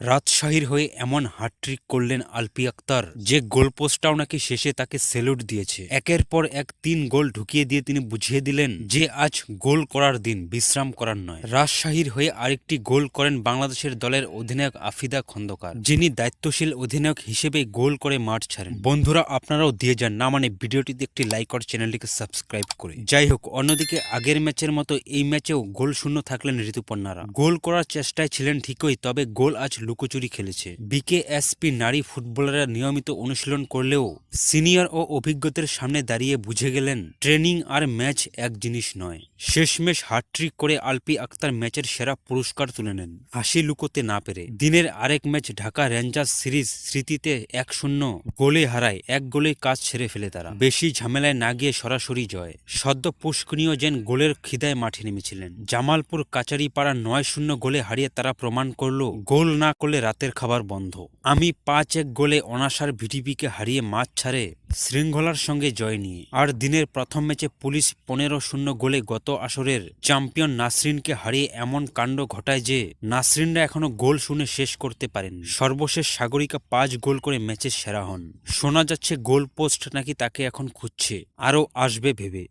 রাজশাহীর হয়ে এমন হ্যাটট্রিক করলেন আলপি আক্তার যে গোলপোস্টটাও নাকি শেষে তাকে স্যালুট দিয়েছে। একের পর এক 3 গোল ঢুকিয়ে দিয়ে তিনি বুঝিয়ে দিলেন যে আজ গোল করার দিন, বিশ্রাম করার নয়। রাজশাহীর হয়ে আরেকটি গোল করেন বাংলাদেশের দলের অধিনায়ক আফিদা খন্দকার, যিনি দায়িত্বশীল অধিনায়ক হিসেবে গোল করে মাঠ ছাড়েন। বন্ধুরা, আপনারাও দিয়ে যান, না মানে ভিডিওটিতে একটি লাইক আর চ্যানেলটিকে সাবস্ক্রাইব করে। যাই হোক, অন্যদিকে আগের ম্যাচের মতো এই ম্যাচেও গোল শূন্য থাকলেন ঋতুপর্ণারা। গোল করার চেষ্টায় ছিলেন ঠিকই, তবে গোল আজ লুকোচুরি খেলেছে। বিকেএসপি নারী ফুটবলাররা নিয়মিত অনুশীলন করলেও সিনিয়র ও অভিজ্ঞতার সামনে দাঁড়িয়ে বুঝে গেলেন ট্রেনিং আর ম্যাচ এক জিনিস নয়। শেষমেশ হ্যাটট্রিক করে আলপি আক্তার ম্যাচের সেরা পুরস্কার তুলে নেন, হাসি লুকোতে না পেরে। দিনের আরেক ম্যাচ ঢাকা রেঞ্জার্স সিরিজ স্মৃতিতে 1-0 গোলে হারায়। 1 গোলেই কাজ ছেড়ে ফেলে তারা, বেশি ঝামেলায় না গিয়ে সরাসরি জয়। সদ্য পুষ্কনীয় যেন গোলের খিদায় মাঠে নেমেছিলেন। জামালপুর কাচারিপাড়া 9-0 গোলে হারিয়ে তারা প্রমাণ করল গোল না করলে রাতের খাবার বন্ধ। আমি 5-1 গোলে অনাসার ভিটিপিকে হারিয়ে মাঠ ছাড়ে শৃঙ্খলার সঙ্গে জয় নিয়ে। আর দিনের প্রথম ম্যাচে পুলিশ 15-0 গোলে গত আসরের চ্যাম্পিয়ন নাসরিনকে হারিয়ে এমন কাণ্ড ঘটায় যে নাসরিনরা এখনো গোল শুনে শেষ করতে পারেন। সর্বশেষ সাগরিকা 5 গোল করে ম্যাচের সেরা হন। শোনা যাচ্ছে গোল পোস্ট নাকি তাকে এখন খুঁজছে, আরও আসবে ভেবে।